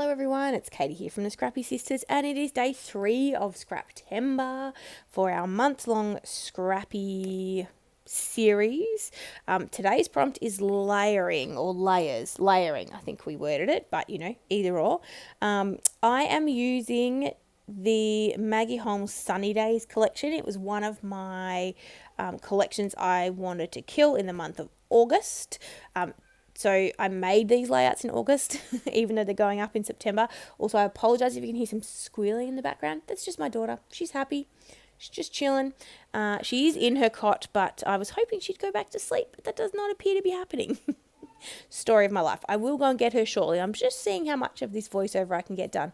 Hello everyone, it's Katie here from the Scrappy Sisters, and it is day 3 of Scraptember for our month-long Scrappy series. Today's prompt is layering or layering. I think we worded it, but either or. I am using the Maggie Holmes Sunny Days collection. It was one of my collections I wanted to kill in the month of August. So I made these layouts in August, even though they're going up in September. Also, I apologise if you can hear some squealing in the background. That's just my daughter. She's happy. She's just chilling. She is in her cot, but I was hoping she'd go back to sleep. But that does not appear to be happening. Story of my life. I will go and get her shortly. I'm just seeing how much of this voiceover I can get done.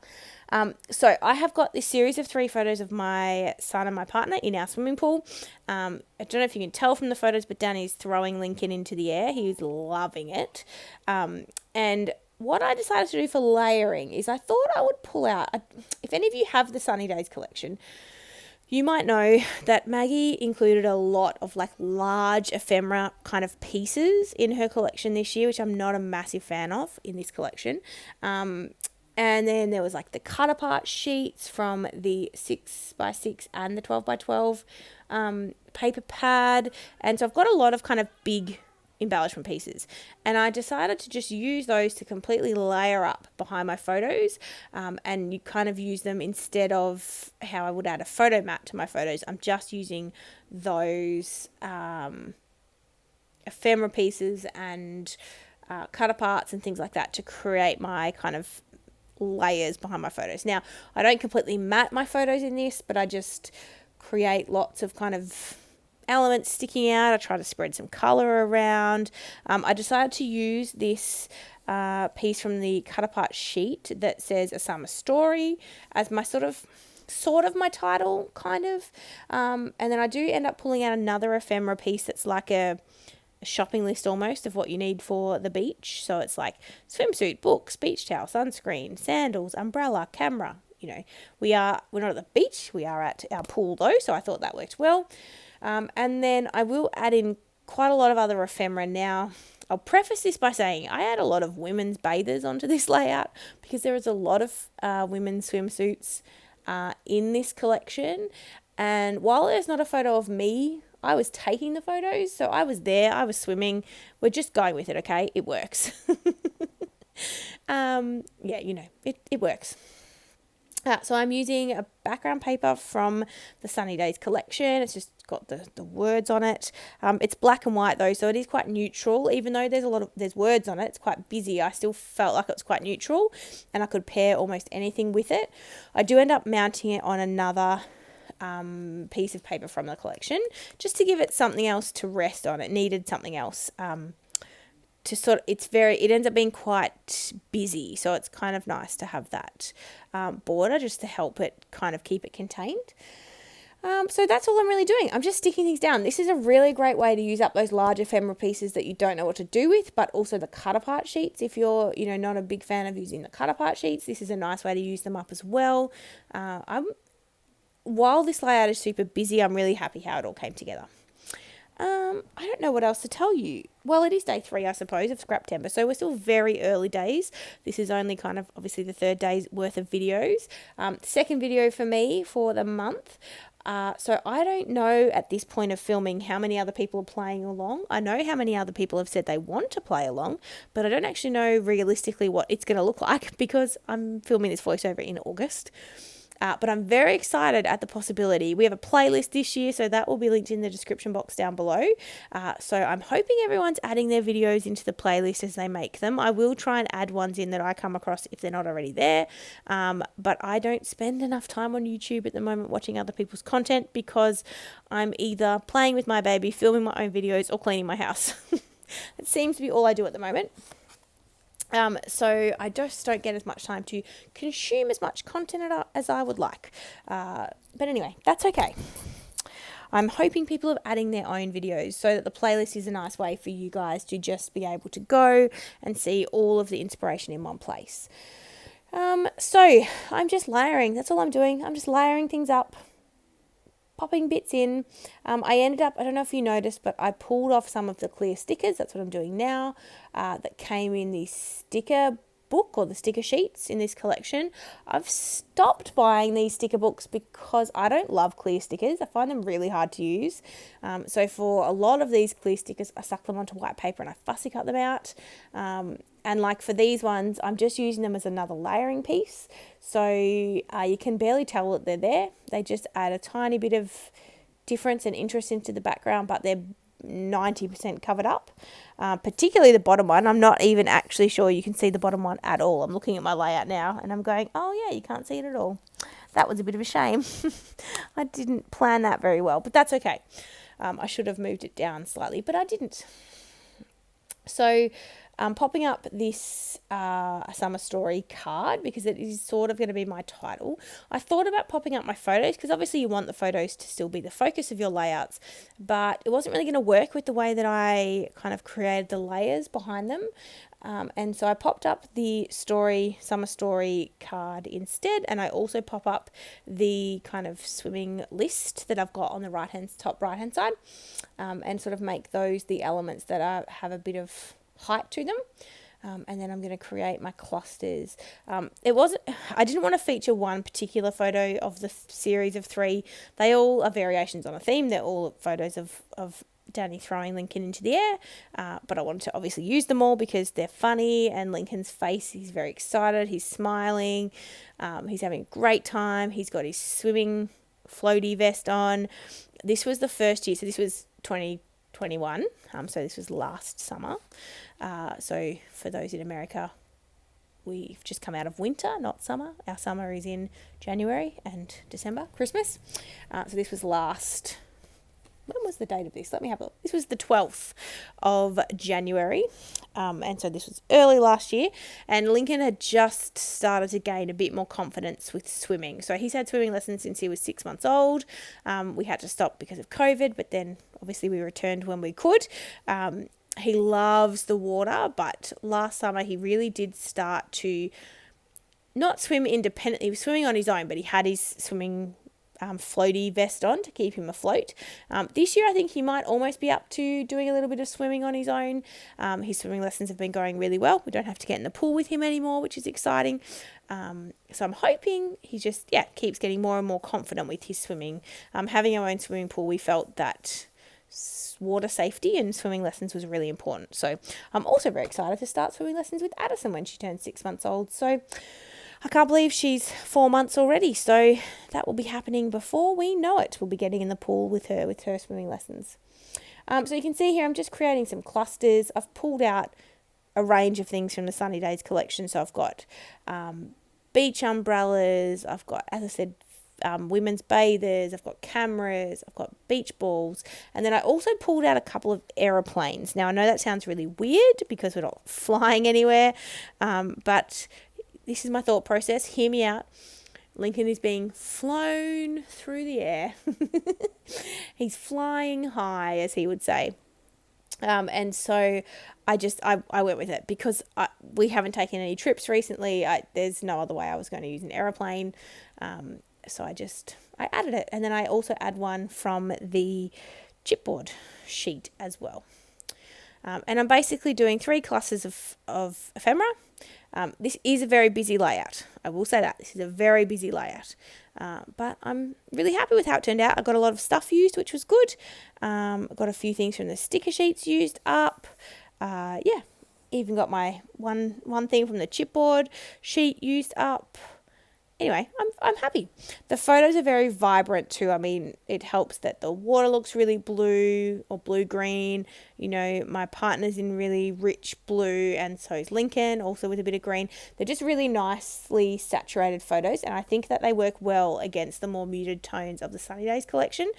So I have got this series of 3 photos of my son and my partner in our swimming pool. I don't know if you can tell from the photos, but Danny's throwing Lincoln into the air. He's loving it. And what I decided to do for layering is I thought I would pull out, if any of you have the Sunny Days collection, you might know that Maggie included a lot of large ephemera kind of pieces in her collection this year, which I'm not a massive fan of in this collection. And then there was the cut apart sheets from the 6x6 and the 12x12 paper pad. And so I've got a lot of kind of big embellishment pieces, and I decided to just use those to completely layer up behind my photos, and you kind of use them instead of how I would add a photo mat to my photos. I'm just using those ephemera pieces and cut aparts and things like that to create my kind of layers behind my photos. Now, I don't completely mat my photos in this, but I just create lots of kind of elements sticking out. I try to spread some color around. I decided to use this piece from the cut apart sheet that says A Summer Story as my sort of my title, kind of. And then I do end up pulling out another ephemera piece that's like a shopping list almost of what you need for the beach. So it's swimsuit, books, beach towel, sunscreen, sandals, umbrella, camera. We're not at the beach. We are at our pool though, so I thought that worked well. And then I will add in quite a lot of other ephemera. Now, I'll preface this by saying I add a lot of women's bathers onto this layout because there is a lot of women's swimsuits in this collection. And while there's not a photo of me, I was taking the photos. So I was there, I was swimming. We're just going with it, okay? It works. It works. So I'm using a background paper from the Sunny Days collection. It's just got the words on it. It's black and white though, so it is quite neutral. Even though there's words on it, it's quite busy. I still felt like it was quite neutral, and I could pair almost anything with it. I do end up mounting it on another piece of paper from the collection, just to give it something else to rest on. It needed something else. It ends up being quite busy, so it's kind of nice to have that border just to help it kind of keep it contained. So that's all I'm really doing. I'm just sticking things down. This is a really great way to use up those large ephemera pieces that you don't know what to do with, but also the cut apart sheets. If you're, not a big fan of using the cut apart sheets, this is a nice way to use them up as well. While this layout is super busy, I'm really happy how it all came together. I don't know what else to tell you. Well, it is day 3, I suppose, of Scraptember, so we're still very early days. This is only kind of obviously the 3rd day's worth of videos. Second video for me for the month. So I don't know at this point of filming how many other people are playing along. I know how many other people have said they want to play along, but I don't actually know realistically what it's going to look like because I'm filming this voiceover in August. But I'm very excited at the possibility. We have a playlist this year, so that will be linked in the description box down below. So I'm hoping everyone's adding their videos into the playlist as they make them. I will try and add ones in that I come across if they're not already there. But I don't spend enough time on YouTube at the moment watching other people's content because I'm either playing with my baby, filming my own videos, or cleaning my house. It seems to be all I do at the moment. So I just don't get as much time to consume as much content as I would like. But anyway, that's okay. I'm hoping people are adding their own videos so that the playlist is a nice way for you guys to just be able to go and see all of the inspiration in one place. So I'm just layering. That's all I'm doing. I'm just layering things up, popping bits in. I ended up, I don't know if you noticed, but I pulled off some of the clear stickers. That's what I'm doing now. That came in the sticker book or the sticker sheets in this collection. I've stopped buying these sticker books because I don't love clear stickers. I find them really hard to use. So for a lot of these clear stickers, I suck them onto white paper and I fussy cut them out. And like for these ones, I'm just using them as another layering piece. So you can barely tell that they're there. They just add a tiny bit of difference and interest into the background, but they're 90% covered up. Particularly the bottom one. I'm not even actually sure you can see the bottom one at all. I'm looking at my layout now and I'm going, oh yeah, you can't see it at all. That was a bit of a shame. I didn't plan that very well, but that's okay. I should have moved it down slightly, but I didn't. So popping up this summer story card because it is sort of going to be my title. I thought about popping up my photos because obviously you want the photos to still be the focus of your layouts, but it wasn't really going to work with the way that I kind of created the layers behind them. And so I popped up the summer story card instead, and I also pop up the kind of swimming list that I've got on the top right hand side, and sort of make those the elements that have a bit of height to them. And then I'm going to create my clusters. I didn't want to feature one particular photo of the series of 3. They all are variations on a theme. They're all photos of Danny throwing Lincoln into the air, but I wanted to obviously use them all because they're funny, and Lincoln's face, he's very excited, he's smiling, he's having a great time, he's got his swimming floaty vest on. This was the first year, so this was 2021, so this was last summer. So for those in America, we've just come out of winter, not summer. Our summer is in January and December, Christmas. So this was when was the date of this? Let me have a look. This was the 12th of January. And so this was early last year. And Lincoln had just started to gain a bit more confidence with swimming. So he's had swimming lessons since he was 6 months old. We had to stop because of COVID, but then obviously we returned when we could. He loves the water, but last summer he really did start to not swim independently. He was swimming on his own, but he had his swimming floaty vest on to keep him afloat. This year I think he might almost be up to doing a little bit of swimming on his own. His swimming lessons have been going really well. We don't have to get in the pool with him anymore, which is exciting. So I'm hoping he just keeps getting more and more confident with his swimming. Having our own swimming pool, we felt that water safety and swimming lessons was really important. So I'm also very excited to start swimming lessons with Addison when she turns 6 months old. So I can't believe she's 4 months already. So that will be happening before we know it. We'll be getting in the pool with her swimming lessons. So you can see here I'm just creating some clusters. I've pulled out a range of things from the Sunny Days collection. So I've got beach umbrellas. I've got, as I said, women's bathers, I've got cameras, I've got beach balls, and then I also pulled out a couple of aeroplanes. Now I know that sounds really weird because we're not flying anywhere, but this is my thought process. Hear me out. Lincoln is being flown through the air. He's flying high, as he would say. And so I went with it because we haven't taken any trips recently. There's no other way I was going to use an aeroplane. So I added it. And then I also add one from the chipboard sheet as well. And I'm basically doing 3 clusters of ephemera. This is a very busy layout. I will say that. This is a very busy layout. But I'm really happy with how it turned out. I got a lot of stuff used, which was good. I got a few things from the sticker sheets used up. Even got my one thing from the chipboard sheet used up. Anyway, I'm happy. The photos are very vibrant too. I mean, it helps that the water looks really blue or blue-green. You know, my partner's in really rich blue, and so is Lincoln, also with a bit of green. They're just really nicely saturated photos, and I think that they work well against the more muted tones of the Sunny Days collection.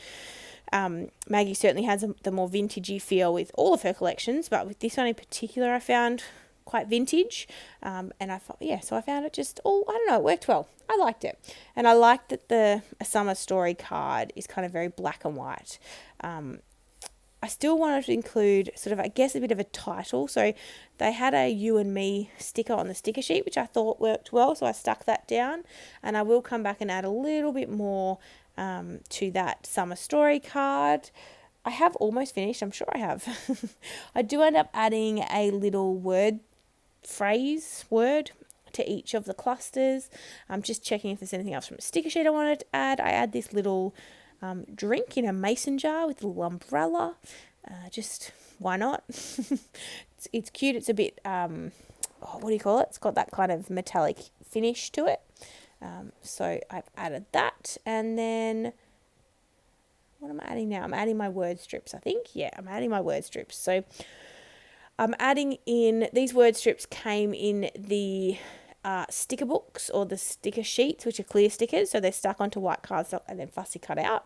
Maggie certainly has the more vintagey feel with all of her collections, but with this one in particular, I found quite vintage, and I thought, so I found it just I don't know, it worked well. I liked it, and I liked that a summer story card is kind of very black and white. I still wanted to include sort of, I guess, a bit of a title, so they had a you and me sticker on the sticker sheet, which I thought worked well, so I stuck that down, and I will come back and add a little bit more to that summer story card. I have almost finished, I'm sure I have. I do end up adding a little word to each of the clusters. I'm just checking if there's anything else from a sticker sheet I wanted to add. I add this little drink in a mason jar with a little umbrella. Just why not? It's cute. It's a bit, what do you call it? It's got that kind of metallic finish to it. So I've added that. And then what am I adding now? I'm adding my word strips, I think. Yeah, I'm adding my word strips. So I'm adding in, these word strips came in the sticker books or the sticker sheets, which are clear stickers. So they're stuck onto white cardstock and then fussy cut out.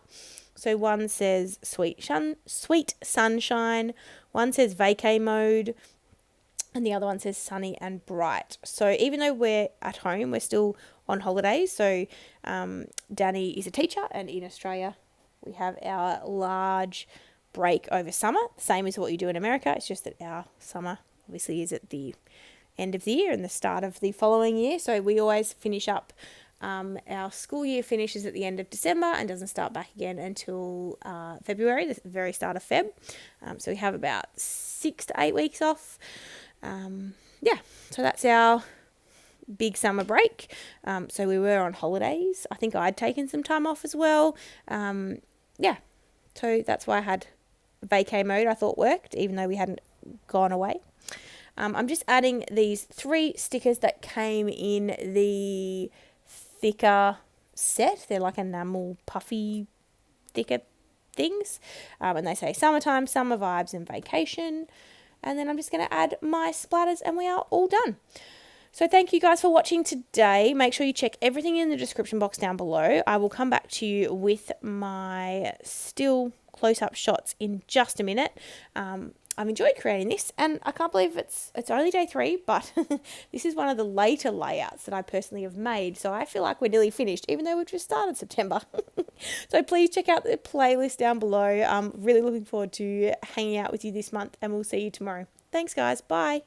So one says sweet sunshine, one says vacay mode, and the other one says sunny and bright. So even though we're at home, we're still on holidays. So Danny is a teacher, and in Australia we have our large break over summer, same as what you do in America. It's just that our summer obviously is at the end of the year and the start of the following year. So we always finish up, our school year finishes at the end of December and doesn't start back again until February, the very start of Feb. So we have about 6 to 8 weeks off. So that's our big summer break. So we were on holidays. I think I'd taken some time off as well. So that's why I had vacay mode. I thought worked, even though we hadn't gone away. I'm just adding these 3 stickers that came in the thicker set. They're like enamel puffy thicker things. And they say summertime, summer vibes, and vacation. And then I'm just going to add my splatters and we are all done. So thank you guys for watching today. Make sure you check everything in the description box down below. I will come back to you with my still close-up shots in just a minute. I've enjoyed creating this, and I can't believe it's only day 3, but this is one of the later layouts that I personally have made. So I feel like we're nearly finished, even though we've just started September. So please check out the playlist down below. I'm really looking forward to hanging out with you this month, and we'll see you tomorrow. Thanks, guys. Bye.